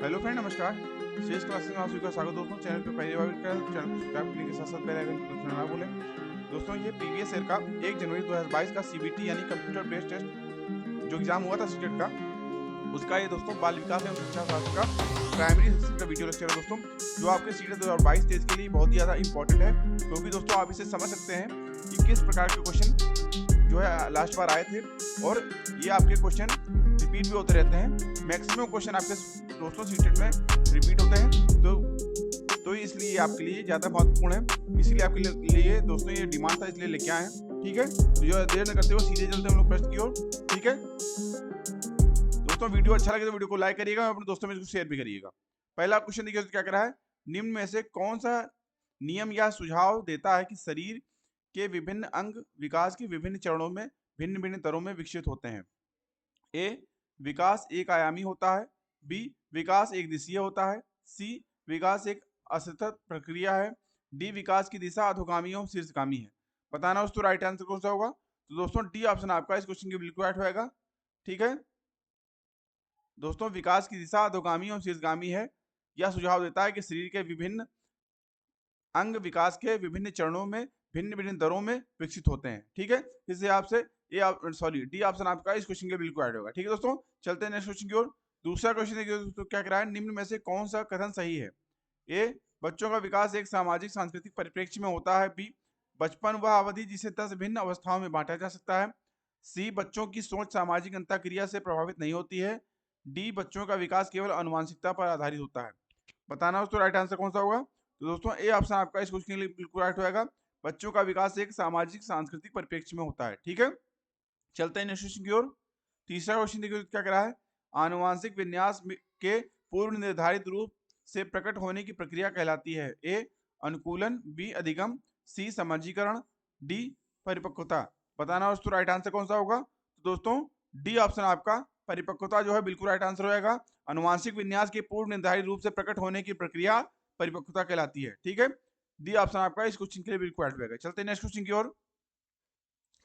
Hello friend, नमस्कार। शेष classes में आप सभी का स्वागत। दोस्तों, चैनल पे पहली बार चैनल को सब्सक्राइब करने के साथ साथ बेल आइकन को प्रेस करना ना भूलें। दोस्तों, ये प्रीवियस ईयर का 1 जनवरी 2022 का सीबीटी यानी कंप्यूटर बेस्ड टेस्ट जो एग्जाम हुआ था सीटेट का, उसका ये दोस्तों बाल विकास एवं शिक्षा शास्त्र का प्राइमरी सेक्शन का वीडियो लेक्चर है दोस्तों, जो आपके सीटेट 2022 तेज के लिए बहुत ही ज़्यादा इंपॉर्टेंट है, क्योंकि दोस्तों आप इसे समझ सकते हैं कि किस प्रकार के क्वेश्चन जो है लास्ट बार आए थे, और ये आपके क्वेश्चन रिपीट भी होते रहते हैं। मैक्सिमम क्वेश्चन आपके दोस्तों सीटेट में रिपीट होते हैं, तो इसलिए आपके लिए ज़्यादा महत्वपूर्ण है। इसीलिए आपके लिए दोस्तों ये डिमांड था, इसलिए लेके आए हैं। ठीक है, तो जो देर न करते हुए सीधे चलते हैं हम लोग प्रश्न की ओर। ठीक है दोस्तों, वीडियो अच्छा लगे तो वीडियो को लाइक करिएगा और अपने दोस्तों में इसको शेयर भी करिएगा। पहला क्वेश्चन देखिए क्या कह रहा है, निम्न में से कौन सा नियम या सुझाव देता है कि शरीर के विभिन्न अंग विकास के विभिन्न चरणों में भिन्न भिन्न दरों में विकसित होते हैं। ए, विकास एक आयामी होता है। बी, विकास एक दिशीय होता है। सी, विकास एक असतत प्रक्रिया है। डी, विकास की दिशा अधोगामी और शीर्षगामी है। बताना दोस्तों राइट आंसर कौन सा होगा। तो दोस्तों डी ऑप्शन आपका इस क्वेश्चन के बिल्कुल राइट होगा। ठीक है दोस्तों, विकास की दिशा अधोगामी और शीर्षगामी है। यह सुझाव देता है कि शरीर के विभिन्न अंग विकास के विभिन्न चरणों में भिन्न भिन्न दरों में विकसित होते हैं। ठीक है, इससे आपसे डी ऑप्शन आपका इस क्वेश्चन के बिल्कुल राइट होगा। ठीक है दोस्तों, चलते हैं नेक्स्ट क्वेश्चन की ओर। दूसरा क्वेश्चन देखिए दोस्तों क्या कह रहा है, निम्न में से कौन सा कथन सही है। ए, बच्चों का विकास एक सामाजिक सांस्कृतिक परिप्रेक्ष्य में होता है। बी, बचपन वह अवधि जिसे 10 भिन्न अवस्थाओं में बांटा जा सकता है। सी, बच्चों की सोच सामाजिक अंतःक्रिया से प्रभावित नहीं होती है। डी, बच्चों का विकास केवल अनुवांशिकता पर आधारित होता है। बताना दोस्तों राइट आंसर कौन सा होगा। तो दोस्तों ए ऑप्शन आपका इस क्वेश्चन के लिए बिल्कुल राइट होगा। बच्चों का विकास एक सामाजिक सांस्कृतिक परिप्रेक्ष्य में होता है। ठीक है, चलते हैं नेक्स्ट क्वेश्चन की ओर। तीसरा क्वेश्चन देखिए क्या कह रहा है, आनुवांशिक विन्यास के पूर्व निर्धारित रूप से प्रकट होने की प्रक्रिया कहलाती है। ए, अनुकूलन। बी, अधिगम। सी, समाजीकरण। डी, परिपक्वता। बताना दोस्तों राइट आंसर कौन सा होगा। तो दोस्तों डी ऑप्शन आपका परिपक्वता जो है बिल्कुल राइट आंसर होगा। अनुवांशिक विन्यास के पूर्व निर्धारित रूप से प्रकट होने की प्रक्रिया परिपक्वता कहलाती है। ठीक है, डी ऑप्शन आपका इस क्वेश्चन के लिए बिल्कुल राइट होगा। चलते हैं नेक्स्ट क्वेश्चन की ओर।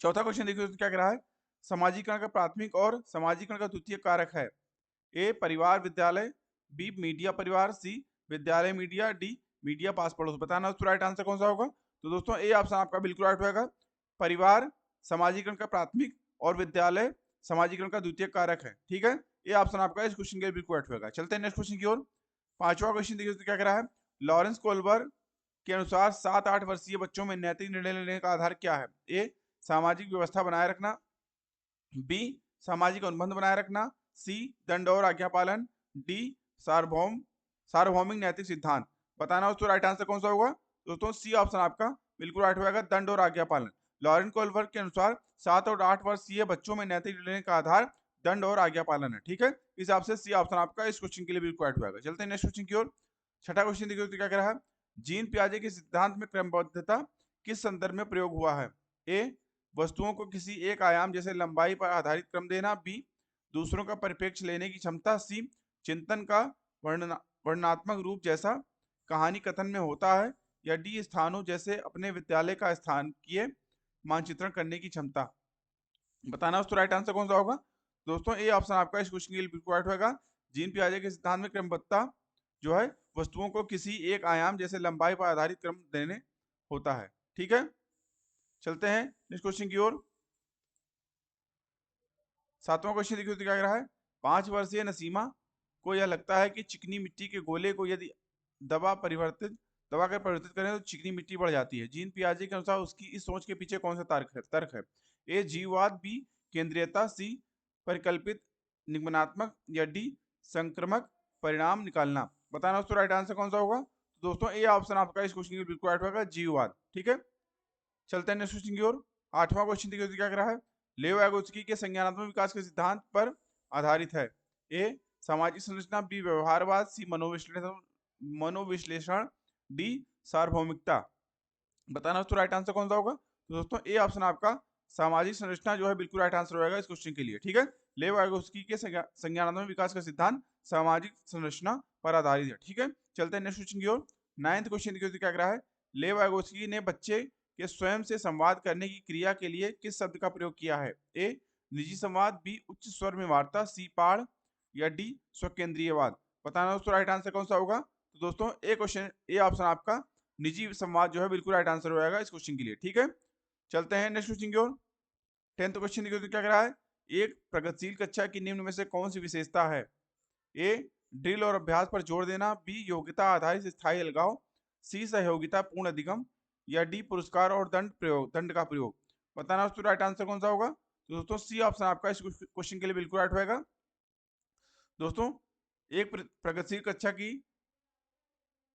चौथा क्वेश्चन देखिए क्या कह रहा है, समाजीकरण का प्राथमिक और समाजीकरण का द्वितीय कारक है। ए, परिवार विद्यालय। बी, मीडिया परिवार। सी, विद्यालय मीडिया। डी, मीडिया पास पड़ोस। बताना दोस्तों राइट आंसर कौन सा होगा। तो दोस्तों ए ऑप्शन आपका बिल्कुल राइट होगा। परिवार समाजीकरण का प्राथमिक और विद्यालय समाजीकरण का द्वितीय कारक है। ठीक है, ये ऑप्शन आपका इस क्वेश्चन के बिल्कुल राइट होगा। चलते हैं नेक्स्ट क्वेश्चन की ओर। पांचवा क्वेश्चन देखिए क्या कह रहा है, लॉरेंस कोलबर्ग के अनुसार 7-8 वर्षीय बच्चों में नैतिक निर्णय लेने का आधार क्या है। ए, सामाजिक व्यवस्था बनाए रखना। बी, सामाजिक अनुबंध बनाए रखना। सी, दंड और आज्ञा पालन। डी, सार्वभौमिक नैतिक सिद्धांत। बताना दोस्तों राइट आंसर कौन सा होगा। दोस्तों सी ऑप्शन आपका बिल्कुल राइट होगा, दंड और आज्ञा पालन। लॉरेंस कोलबर्ग के अनुसार 7 और 8 वर्षीय बच्चों में नैतिक निर्णय का आधार दंड और आज्ञा पालन है। ठीक है, इस हिसाब से सी ऑप्शन आपका इस क्वेश्चन के लिए बिल्कुल राइट होगा। चलते हैं नेक्स्ट क्वेश्चन की ओर। छठा क्वेश्चन देखिए तो क्या कह रहा है, जीन पियाजे के सिद्धांत में क्रमबद्धता किस संदर्भ में प्रयोग हुआ है। ए, वस्तुओं को किसी एक आयाम जैसे लंबाई पर आधारित क्रम देना। बी, दूसरों का परिप्रेक्ष्य लेने की क्षमता। सी, चिंतन का वर्णनात्मक रूप जैसा कहानी कथन में होता है। या डी, स्थानों जैसे अपने विद्यालय का स्थानीय मानचित्रण करने की क्षमता। बताना दोस्तों राइट आंसर कौन सा होगा। दोस्तों ए ऑप्शन आपका इस क्वेश्चन के लिए बिल्कुल राइट होगा। जीन पियाजे के सिद्धांत में क्रमबद्धता जो है वस्तुओं को किसी एक आयाम जैसे लंबाई पर आधारित क्रम देने होता है। ठीक है, चलते हैं नेक्स्ट क्वेश्चन की ओर। सातवां क्वेश्चन देखिए तो क्या कह रहा है, 5 वर्षीय नसीमा को यह लगता है कि चिकनी मिट्टी के गोले को यदि दबा कर परिवर्तित करें तो चिकनी मिट्टी बढ़ जाती है। जीन पियाजे के अनुसार उसकी इस सोच के पीछे कौन सा तर्क है। ए, जीववाद। बी, केंद्रीयता। सी, परिकल्पित निगमनात्मक। या डी, संक्रमक परिणाम निकालना। बताना दोस्तों राइट आंसर कौन सा होगा। तो दोस्तों ए ऑप्शन आपका इस क्वेश्चन के बिल्कुल राइट होगा, जीववाद। ठीक है, चलते हैं नेक्स्ट क्वेश्चन की ओर। आठवां क्वेश्चन देखिए तो क्या कह रहा है, लेव एगोस्की के संज्ञानात्मक विकास के सिद्धांत पर आधारित है। ए, सामाजिक संरचना। बी, व्यवहारवाद। सी, मनोविश्लेषण। डी, सार्वभौमिकता। बताना दोस्तों राइट आंसर कौन सा होगा। तो दोस्तों ए ऑप्शन आपका सामाजिक संरचना जो है बिल्कुल राइट आंसर होगा इस क्वेश्चन के लिए। ठीक है, लेव एगोस्की के संज्ञानात्मक विकास का सिद्धांत सामाजिक संरचना पर आधारित है। ठीक है, चलते हैं नेक्स्ट क्वेश्चन की ओर। 9th क्वेश्चन देखिए तो क्या कह रहा है, लेव एगोस्की ने बच्चे के स्वयं से संवाद करने की क्रिया के लिए किस शब्द का प्रयोग किया है। ए, निजी संवाद। बी, उच्च स्वर में वार्ता। सी, पाठ। या डी, स्वकेंद्रीयवाद। बताना दोस्तों राइट आंसर कौन सा होगा। तो दोस्तों ए क्वेश्चन, ए ऑप्शन आपका निजी संवाद जो है बिल्कुल राइट आंसर हो जाएगा इस क्वेश्चन के लिए। ठीक है, चलते हैं नेक्स्ट क्वेश्चन की ओर। 10th क्वेश्चन देखिए तो क्या कह रहा है, एक प्रगतिशील कक्षा की निम्न में से कौन सी विशेषता है। ए ड्रिल और अभ्यास पर जोर देना, बी योग्यता आधारित स्थायी अलगाव, सी सहयोगिता पूर्ण अधिगम, या डी पुरस्कार और दंड का प्रयोग। बताना दोस्तों राइट आंसर कौन सा होगा। तो दोस्तों सी ऑप्शन आपका इस क्वेश्चन के लिए बिल्कुल राइट होगा। दोस्तों एक प्रगतिशील कक्षा की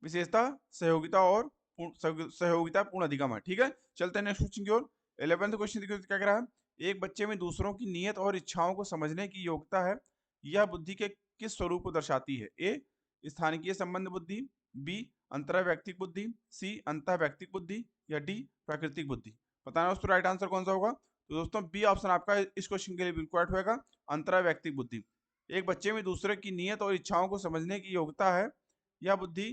विशेषता सहयोगिता और सहयोगिता पूर्ण अधिगम है। ठीक है, चलते हैं नेक्स्ट क्वेश्चन की ओर। 11th क्वेश्चन देखिए क्या कह रहा है, एक बच्चे में दूसरों की नीयत और इच्छाओं को समझने की योग्यता है, यह बुद्धि के किस स्वरूप को दर्शाती है। ए स्थानिकीय संबंध बुद्धि, बी अंतरवैयक्तिक बुद्धि, सी अंतःवैयक्तिक बुद्धि, या डी प्राकृतिक बुद्धि। बताना दोस्तों राइट आंसर कौन सा होगा। तो दोस्तों बी ऑप्शन आपका इस क्वेश्चन के लिए बिल्कुल राइट होगा, अंतरवैयक्तिक बुद्धि। एक बच्चे में दूसरे की नीयत और इच्छाओं को समझने की योग्यता है, यह बुद्धि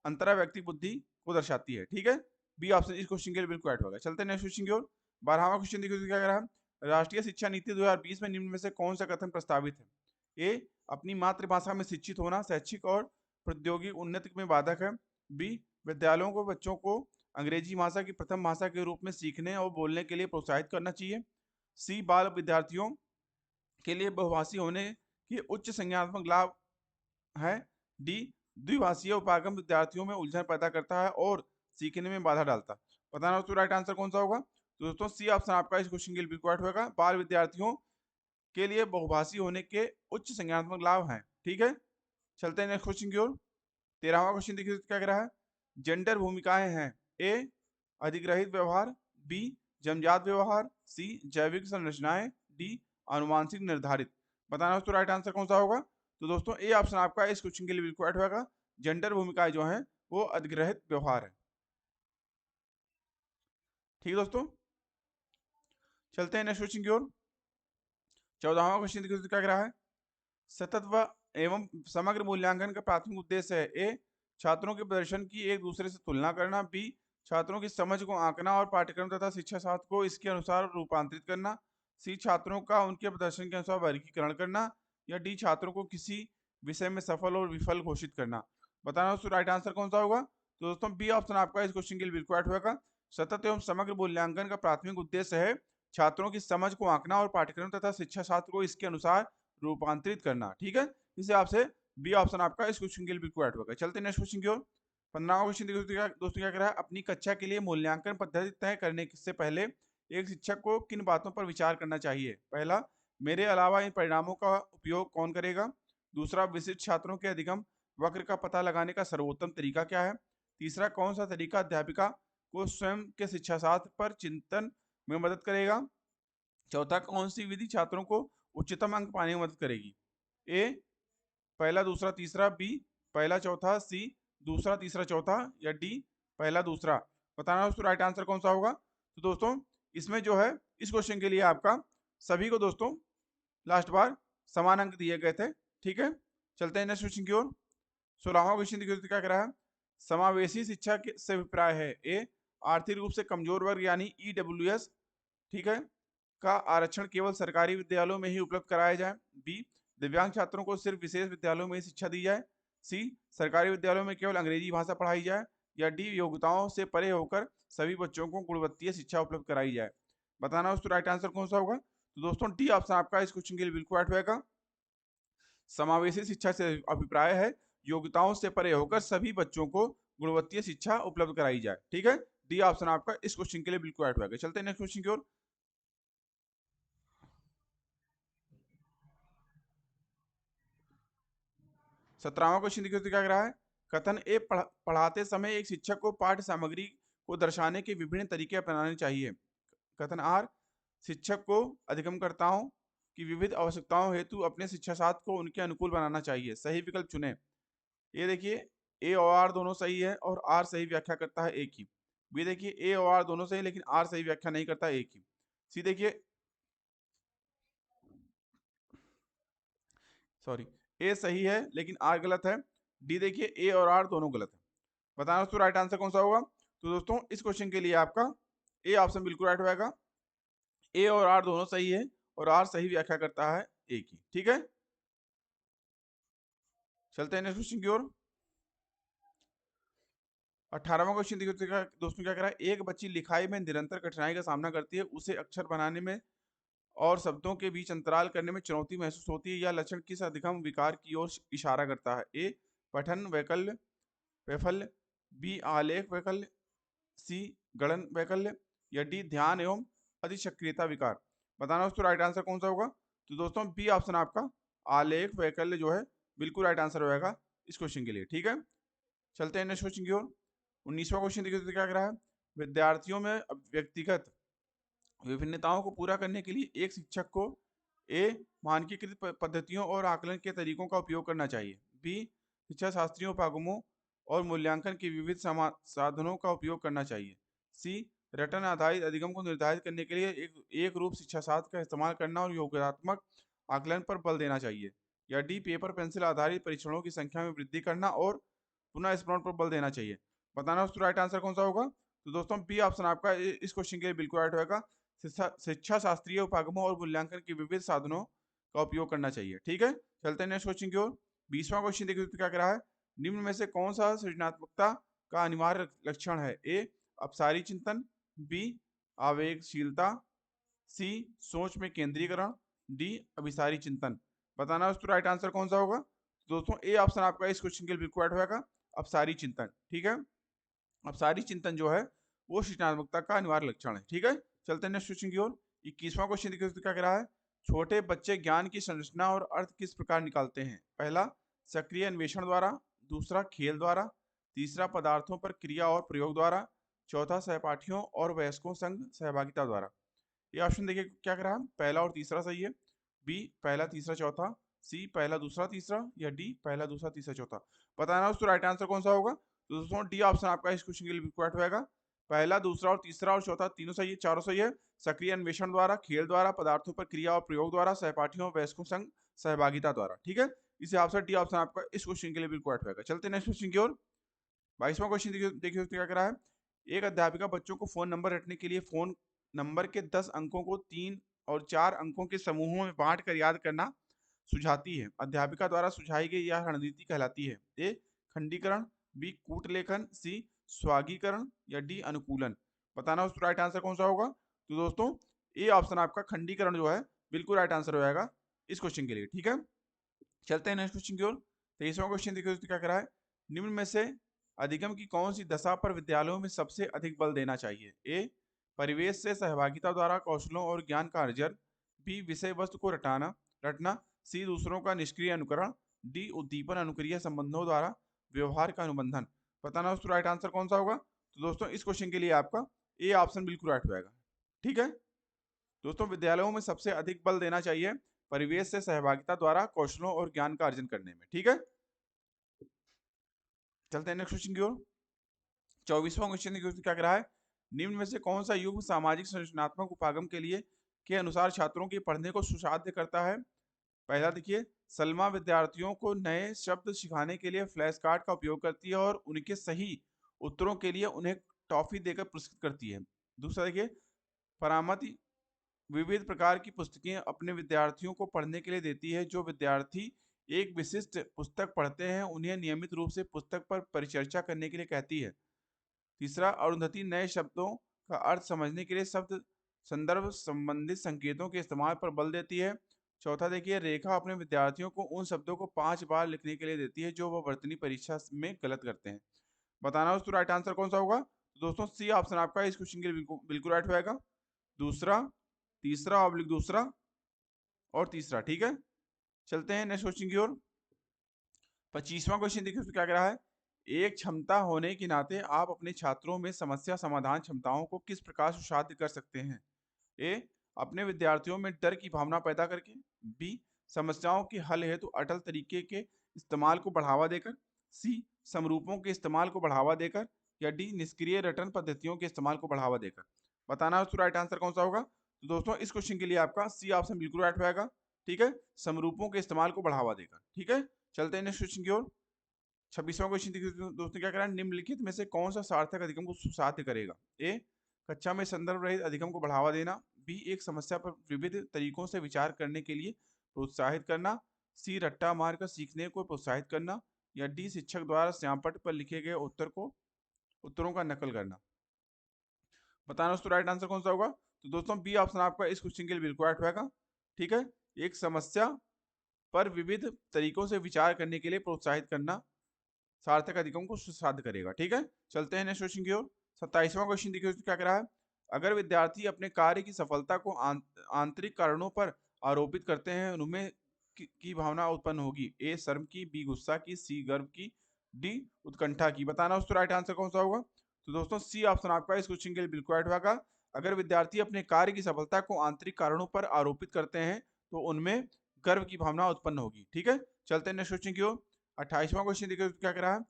अंतरवैयक्तिक बुद्धि को दर्शाती है। ठीक है, बी ऑप्शन इस क्वेश्चन के लिए बिल्कुल राइट होगा। चलते हैं नेक्स्ट क्वेश्चन की ओर। 12वां क्वेश्चन देखिए तो क्या कह रहा है, राष्ट्रीय शिक्षा नीति 2020 में निम्न में से कौन सा कथन प्रस्तावित है। ए अपनी मातृभाषा में शिक्षित होना शैक्षिक और प्रौद्योगिक उन्नति में बाधक है, बी विद्यालयों को बच्चों को अंग्रेजी भाषा की प्रथम भाषा के रूप में सीखने और बोलने के लिए प्रोत्साहित करना चाहिए, सी बाल विद्यार्थियों के लिए बहुभाषी होने के उच्च संज्ञानात्मक लाभ है, डी द्विभाषीय उपागम विद्यार्थियों में उलझन पैदा करता है और सीखने में बाधा डालता है। बताना दोस्तों राइट आंसर कौन सा होगा। तो दोस्तों सी ऑप्शन आपका इस क्वेश्चन के लिए बिल्कुल राइट होगा, बाल विद्यार्थियों के लिए बहुभाषी होने के उच्च संज्ञानात्मक लाभ हैं। ठीक है, चलते हैं नेक्स्ट क्वेश्चन की ओर। 13वां क्वेश्चन देखिए क्या कह रहा है, जेंडर भूमिकाएं हैं। ए अधिग्रहित व्यवहार, बी जन्मजात व्यवहार, सी जैविक संरचनाएं, डी अनुवांशिक निर्धारित। बताना दोस्तों राइट आंसर कौन सा होगा। तो दोस्तों ए ऑप्शन आपका इस क्वेश्चन के लिए बिल्कुल राइट होगा, जेंडर भूमिकाएं जो हैं वो अधिग्रहित व्यवहार है। ठीक है दोस्तों, चलते हैं नेक्स्ट क्वेश्चन की ओर। 14वां क्वेश्चन देखिए क्या कह रहा है, सतत व एवं समग्र मूल्यांकन का प्राथमिक उद्देश्य है। ए छात्रों के प्रदर्शन की एक दूसरे से तुलना करना, बी छात्रों की समझ को आंकना और पाठ्यक्रम तथा शिक्षा शास्त्र को इसके अनुसार रूपांतरित करना, सी छात्रों का उनके प्रदर्शन के अनुसार वर्गीकरण करना, या डी छात्रों को किसी विषय में सफल और विफल घोषित करना। बताना दोस्तों राइट आंसर कौन सा होगा। तो दोस्तों बी ऑप्शन आपका इस क्वेश्चन के लिए बिल्कुल राइट होगा, सतत एवं समग्र मूल्यांकन का प्राथमिक उद्देश्य है छात्रों की समझ को आंकना और पाठ्यक्रम तथा शिक्षा शास्त्र को इसके अनुसार रूपांतरित करना। ठीक है, इस हिसाब से बी ऑप्शन आपका इस क्वेश्चन के लिए बिल्कुल राइट होगा। चलते हैं नेक्स्ट क्वेश्चन की ओर। 15वां क्वेश्चन दोस्तों क्या कर रहा है, अपनी कक्षा के लिए मूल्यांकन पद्धति तय करने से पहले एक शिक्षक को किन बातों पर विचार करना चाहिए। पहला, मेरे अलावा इन परिणामों का उपयोग कौन करेगा। दूसरा, विशिष्ट छात्रों के अधिगम वक्र का पता लगाने का सर्वोत्तम तरीका क्या है। तीसरा, कौन सा तरीका अध्यापिका को स्वयं के शिक्षा शास्त्र पर चिंतन में मदद करेगा। चौथा, कौन सी विधि छात्रों को उच्चतम अंक पाने में मदद करेगी। ए पहला दूसरा तीसरा, बी पहला चौथा, सी दूसरा तीसरा चौथा, या डी पहला दूसरा। बताना दोस्तों राइट आंसर कौन सा होगा। तो दोस्तों इसमें जो है इस क्वेश्चन के लिए आपका सभी को दोस्तों लास्ट बार समान अंक दिए गए थे। ठीक है, चलते हैं नेक्स्ट क्वेश्चन की ओर। 16वां क्वेश्चन देखिए क्या कह रहा है, समावेशी शिक्षा के से अभिप्राय है। ए आर्थिक रूप से कमजोर वर्ग यानी ईडब्ल्यूएस, ठीक है, का आरक्षण केवल सरकारी विद्यालयों में ही उपलब्ध कराया जाए, बी दिव्यांग छात्रों को सिर्फ विशेष विद्यालयों में ही शिक्षा दी जाए, सी सरकारी विद्यालयों में केवल अंग्रेजी भाषा पढ़ाई जाए, या डी योग्यताओं से परे होकर सभी बच्चों को गुणवत्तीय शिक्षा उपलब्ध कराई जाए। बताना उसका राइट आंसर कौन सा होगा। तो दोस्तों डी ऑप्शन आपका इस क्वेश्चन के लिए बिल्कुल राइट होगा, समावेशी शिक्षा से अभिप्राय है योग्यताओं से परे होकर सभी बच्चों को गुणवत्तीय शिक्षा उपलब्ध कराई जाए। ठीक है, डी ऑप्शन आपका इस क्वेश्चन के लिए बिल्कुल राइट होगा। चलते हैं नेक्स्ट क्वेश्चन की ओर। 17वां क्वेश्चन देखिए तो क्या कह रहा है, कथन ए पढ़ाते समय एक शिक्षक को पाठ्य सामग्री को दर्शाने के विभिन्न तरीके अपनाने चाहिए। कथन आर शिक्षक को अधिगमकर्ताओं की विविध आवश्यकताओं हेतु अपने शिक्षा शास्त्र को उनके अनुकूल बनाना चाहिए। सही विकल्प चुने। ये देखिए ए और आर दोनों सही है और आर सही व्याख्या करता है ए की। बी देखिए ए और आर दोनों सही लेकिन आर सही व्याख्या नहीं करता ए की। सी देखिए सॉरी ए सही है लेकिन आर गलत है। डी देखिए ए और आर दोनों गलत है। बताना दोस्तों राइट आंसर कौन सा होगा। तो दोस्तों इस क्वेश्चन के लिए आपका ए ऑप्शन बिल्कुल राइट होगा, ए और आर दोनों सही है और आर सही व्याख्या करता है ए की। ठीक है, चलते हैं नेक्स्ट क्वेश्चन की ओर। 18वां क्वेश्चन देखिए दोस्तों क्या कह रहा है, एक बच्ची लिखाई में निरंतर कठिनाई का सामना करती है, उसे अक्षर बनाने में और शब्दों के बीच अंतराल करने में चुनौती महसूस होती है। यह लक्षण किस अधिगम विकार की ओर इशारा करता है? ए पठन वैकल्य वैफल्य, बी आलेख वैकल्य, सी गणन वैकल्य, या डी ध्यान एवं अतिसक्रियता विकार। बताना दोस्तों राइट आंसर कौन सा होगा? तो दोस्तों बी ऑप्शन आपका आलेख वैकल्य जो है बिल्कुल राइट आंसर होगा इस क्वेश्चन के लिए। ठीक है, चलते हैं नेक्स्ट क्वेश्चन की ओर। 19वां क्वेश्चन देखिए तो क्या कह रहा है, विद्यार्थियों में व्यक्तिगत विभिन्नताओं को पूरा करने के लिए एक शिक्षक को ए मानकीकृत पद्धतियों और आकलन के तरीकों का उपयोग करना चाहिए, बी शिक्षा शास्त्रीय उपागमों और मूल्यांकन के विविध साधनों का उपयोग करना चाहिए, सी रटन आधारित अधिगम को निर्धारित करने के लिए एक रूप शिक्षा शास्त्र का इस्तेमाल करना और योगात्मक आकलन पर बल देना चाहिए, या डी पेपर पेंसिल आधारित परीक्षणों की संख्या में वृद्धि करना और पुनः स्मरण पर बल देना चाहिए। बताना दोस्तों राइट आंसर कौन सा होगा? तो दोस्तों बी ऑप्शन आपका इस क्वेश्चन के लिए बिल्कुल राइट होगा। शिक्षा शास्त्रीय उपागमों और मूल्यांकन के विविध साधनों का उपयोग करना चाहिए। ठीक है, चलते हैं नेक्स्ट क्वेश्चन की ओर। 20वां क्वेश्चन देखिए क्या कह रहा है, निम्न में से कौन सा सृजनात्मकता का अनिवार्य लक्षण है? ए अपसारी चिंतन, बी आवेगशीलता, सी सोच में केंद्रीकरण, डी अभिसारी चिंतन। बताना दोस्तों राइट आंसर कौन सा होगा? तो दोस्तों ए ऑप्शन आपका इस क्वेश्चन के लिए बिल्कुल राइट होगा, अपसारी चिंतन। ठीक है, अपसारी चिंतन जो है वो सृजनात्मकता का अनिवार्य लक्षण है। ठीक है, चलते हैं नेक्स्ट क्वेश्चन की ओर। 21वां क्वेश्चन देखिए क्या कह रहा है, छोटे बच्चे ज्ञान की संरचना और अर्थ किस प्रकार निकालते हैं? पहला सक्रिय अन्वेषण द्वारा, दूसरा खेल द्वारा, तीसरा पदार्थों पर क्रिया और प्रयोग द्वारा, चौथा सहपाठियों और वयस्कों संग सहभागिता द्वारा। ये ऑप्शन देखिए क्या कह रहा है, पहला और तीसरा सही है, बी पहला तीसरा चौथा, सी पहला दूसरा तीसरा, या डी पहला दूसरा तीसरा चौथा। बताना दोस्तों राइट आंसर कौन सा होगा? तो दोस्तों डी ऑप्शन आपका इस क्वेश्चन के लिए करेक्ट होगा। पहला दूसरा और तीसरा और चौथा तीनों सही है, चारों सही है। सक्रिय अन्वेषण द्वारा, खेल द्वारा, पदार्थों पर क्रिया और प्रयोग द्वारा, सहपाठियों वयस्कों संग सहभागिता द्वारा। ठीक है, इस हिसाब से डी ऑप्शन आपका इस क्वेश्चन के लिए बिल्कुल करेक्ट होगा। चलते नेक्स्ट क्वेश्चन की ओर। 22वां क्वेश्चन देखिए क्या कर रहा है, एक अध्यापिका बच्चों को फोन नंबर रटने के लिए फोन नंबर के 10 अंकों को 3 और 4 अंकों के समूहों में बांट कर याद करना सुझाती है। अध्यापिका द्वारा सुझाई गई यह रणनीति कहलाती है? ए खंडीकरण, बी कूट लेखन, सी स्वागीकरण, या डी अनुकूलन। बताना उसका राइट आंसर कौन सा होगा? तो दोस्तों ए ऑप्शन आपका खंडीकरण जो है बिल्कुल राइट आंसर हो जाएगा इस क्वेश्चन के लिए। ठीक है, चलते हैं नेक्स्ट क्वेश्चन की ओर। 23वां क्वेश्चन देखिए क्या कह रहा है, निम्न में से अधिगम की कौन सी दशा पर विद्यालयों में सबसे अधिक बल देना चाहिए? ए परिवेश से सहभागिता द्वारा कौशलों और ज्ञान का अर्जन, बी विषय वस्तु को रटना, सी दूसरों का निष्क्रिय अनुकरण, डी उद्दीपन अनुक्रिया संबंधों द्वारा व्यवहार का अनुबंधन। बताना दोस्तों राइट आंसर कौन सा होगा? तो दोस्तों इस क्वेश्चन के लिए आपका ए ऑप्शन बिल्कुल राइट होगा। ठीक है दोस्तों, विद्यालयों में सबसे अधिक बल देना चाहिए परिवेश से सहभागिता द्वारा कौशलों और ज्ञान का अर्जन करने में। ठीक है, चलते हैं नेक्स्ट क्वेश्चन की ओर। 24वां क्वेश्चन क्या कह रहा है, निम्न में से कौन सा युग सामाजिक संरचनात्मक उपागम के लिए के अनुसार छात्रों के पढ़ने को सुसाध्य करता है? पहला देखिए, सलमा विद्यार्थियों को नए शब्द सिखाने के लिए फ्लैश कार्ड का उपयोग करती है और उनके सही उत्तरों के लिए उन्हें टॉफी देकर पुरस्कृत करती है। दूसरा देखिए, परामति विविध प्रकार की पुस्तकें अपने विद्यार्थियों को पढ़ने के लिए देती है। जो विद्यार्थी एक विशिष्ट पुस्तक पढ़ते हैं उन्हें नियमित रूप से पुस्तक पर परिचर्चा करने के लिए कहती है। तीसरा, अरुंधति नए शब्दों का अर्थ समझने के लिए शब्द संदर्भ संबंधित संकेतों के इस्तेमाल पर बल देती है। चौथा देखिए, रेखा अपने विद्यार्थियों को उन शब्दों को 5 बार लिखने के लिए देती है जो वह वर्तनी परीक्षा में गलत करते हैं। बताना दोस्तों राइट आंसर कौन सा होगा? तो दोस्तों सी ऑप्शन आपका इस क्वेश्चन के लिए बिल्कुल राइट होगा। दूसरा, तीसरा ऑब्लिक दूसरा और तीसरा। ठीक है, चलते हैं नेक्स्ट क्वेश्चन की ओर। 25वां क्वेश्चन देखिए क्या कह रहा है, एक क्षमता होने के नाते आप अपने छात्रों में समस्या समाधान क्षमताओं को किस प्रकार सुसाध्य कर सकते हैं? ए अपने विद्यार्थियों में डर की भावना पैदा करके, बी समस्याओं के हल हेतु अटल तरीके के इस्तेमाल को बढ़ावा देकर, सी समरूपों के इस्तेमाल को बढ़ावा देकर, या डी निष्क्रिय रटन पद्धतियों के इस्तेमाल को बढ़ावा देकर। बताना है राइट आंसर कौन सा होगा? तो दोस्तों इस क्वेश्चन के लिए आपका सी ऑप्शन बिल्कुल राइट होगा। ठीक है, समरूपों के इस्तेमाल को बढ़ावा देकर। ठीक है, चलते हैं नेक्स्ट क्वेश्चन की ओर। 26वां क्वेश्चन दोस्तों क्या कह रहा है, निम्नलिखित में से कौन सा सार्थक अधिगम को सुसाध्य करेगा? ए कक्षा में संदर्भ रहित अधिगम को बढ़ावा देना, बी एक समस्या पर विविध तरीकों से विचार करने के लिए प्रोत्साहित करना, सी रट्टा मारकर सीखने को प्रोत्साहित करना, या डी शिक्षक द्वारा श्यामपट्ट पर लिखे गए उत्तरों का नकल करना। बताना दोस्तों राइट आंसर कौन सा होगा। तो दोस्तों बी ऑप्शन आपका इस क्वेश्चन के लिए बिल्कुल राइट होगा। ठीक है, एक समस्या पर विविध तरीकों से विचार करने के लिए प्रोत्साहित करना सार्थक अधिगम को सुसाध्य करेगा। ठीक है, चलते हैं नेक्स्ट क्वेश्चन की ओर। 27वां क्वेश्चन देखिए क्या कह रहा है। अगर विद्यार्थी अपने कार्य की सफलता को आंतरिक कारणों पर आरोपित करते हैं, उनमें की भावना उत्पन्न होगी। ए शर्म की, बी गुस्सा की, सी गर्व की, डी उत्कंठा की। बताना उसको राइट आंसर कौन सा होगा। तो दोस्तों सी ऑप्शन आपका इस क्वेश्चन के लिए बिल्कुल राइट होगा। अगर विद्यार्थी अपने कार्य की सफलता को आंतरिक कारणों पर आरोपित करते हैं तो उनमें गर्व की भावना उत्पन्न होगी। ठीक है, चलते हैं नेक्स्ट क्वेश्चन की ओर। 28वां क्वेश्चन देखिए क्या कह रहा है।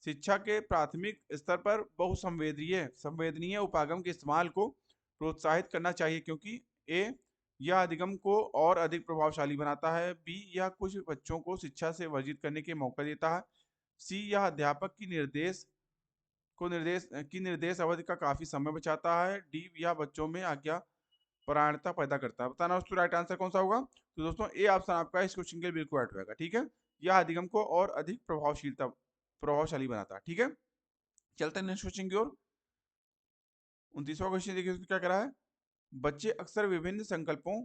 शिक्षा के प्राथमिक स्तर पर संवेदनीय उपागम के इस्तेमाल को प्रोत्साहित करना चाहिए, क्योंकि ए यह अधिगम को और अधिक प्रभावशाली बनाता है, बी यह कुछ बच्चों को शिक्षा से वर्जित करने के मौका देता है, सी यह अध्यापक की निर्देश अवधि का काफी समय बचाता है, डी यह बच्चों में आज्ञा परायणता पैदा करता है। बताना उसको राइट आंसर कौन सा होगा। तो दोस्तों ए ऑप्शन आपका इस क्वेश्चन के लिए बिल्कुल राइट होगा। ठीक है, यह अधिगम को और अधिक प्रभावशाली बनाता है। ठीक है, चलते हैं नेक्स्ट क्वेश्चन की ओर। 29वां क्वेश्चन देखिए क्या कह रहा है। बच्चे अक्सर विभिन्न संकल्पों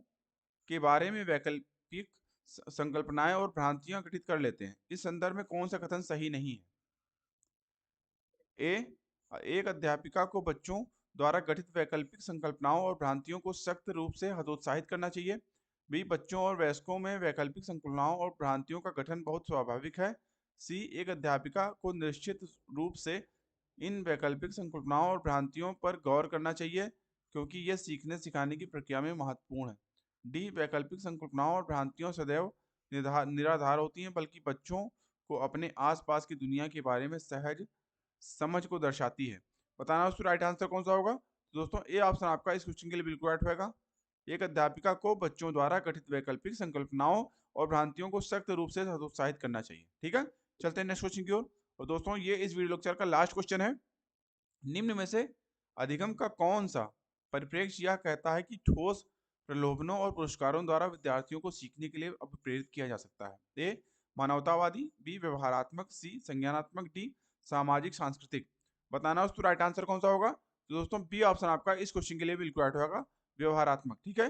के बारे में वैकल्पिक संकल्पनाएं और भ्रांतियां गठित कर लेते हैं। इस संदर्भ में कौन सा कथन सही नहीं है। ए एक अध्यापिका को बच्चों द्वारा गठित वैकल्पिक संकल्पनाओं और भ्रांतियों को सख्त रूप से हतोत्साहित करना चाहिए। बी बच्चों और वयस्कों में वैकल्पिक संकल्पनाओं और भ्रांतियों का गठन बहुत स्वाभाविक है। सी एक अध्यापिका को निश्चित रूप से इन वैकल्पिक संकल्पनाओं और भ्रांतियों पर गौर करना चाहिए, क्योंकि यह सीखने सिखाने की प्रक्रिया में महत्वपूर्ण है। डी वैकल्पिक संकल्पनाओं और भ्रांतियों सदैव निराधार होती हैं, बल्कि बच्चों को अपने आसपास की दुनिया के बारे में सहज समझ को दर्शाती है। बताना उसका राइट आंसर कौन सा होगा। तो दोस्तों ए ऑप्शन आपका इस क्वेश्चन के लिए बिल्कुल राइट होगा। एक अध्यापिका को बच्चों द्वारा गठित वैकल्पिक संकल्पनाओं और भ्रांतियों को सख्त रूप से हतोत्साहित करना चाहिए। ठीक है, चलते हैं नेक्स्ट क्वेश्चन की ओर। और दोस्तों ये इस वीडियो लेक्चर का लास्ट क्वेश्चन है। निम्न में से अधिगम का कौन सा परिप्रेक्ष्य यह कहता है कि ठोस प्रलोभनों और पुरस्कारों द्वारा विद्यार्थियों को सीखने के लिए प्रेरित किया जा सकता है। ए मानवतावादी, बी व्यवहारात्मक, सी संज्ञानात्मक, डी सामाजिक सांस्कृतिक। बताना उसको राइट आंसर कौन सा होगा। तो दोस्तों बी ऑप्शन आपका इस क्वेश्चन के लिए बिल्कुल राइट होगा, व्यवहारात्मक। ठीक है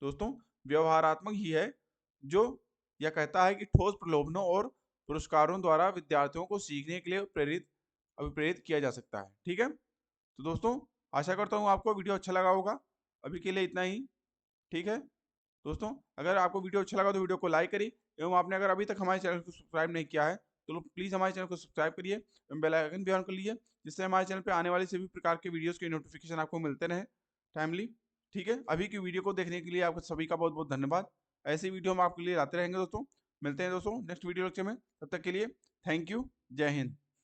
दोस्तों, व्यवहारात्मक ही है जो यह कहता है कि ठोस प्रलोभनों और पुरस्कारों द्वारा विद्यार्थियों को सीखने के लिए अभिप्रेरित किया जा सकता है। ठीक है, तो दोस्तों आशा करता हूँ आपको वीडियो अच्छा लगा होगा। अभी के लिए इतना ही। ठीक है दोस्तों, अगर आपको वीडियो अच्छा लगा तो वीडियो को लाइक करिए, एवं आपने अगर अभी तक हमारे चैनल को सब्सक्राइब नहीं किया है तो प्लीज़ हमारे चैनल को सब्सक्राइब करिए एवं बेल आइकन भी ऑन कर लीजिए, जिससे हमारे चैनल पे आने वाले सभी प्रकार के वीडियोस के नोटिफिकेशन आपको मिलते रहे टाइमली। ठीक है, अभी की वीडियो को देखने के लिए आपको सभी का बहुत बहुत धन्यवाद। ऐसी वीडियो हम आपके लिए लाते रहेंगे दोस्तों। मिलते हैं दोस्तों नेक्स्ट वीडियो लेक्चर में, तब तक के लिए थैंक यू, जय हिंद।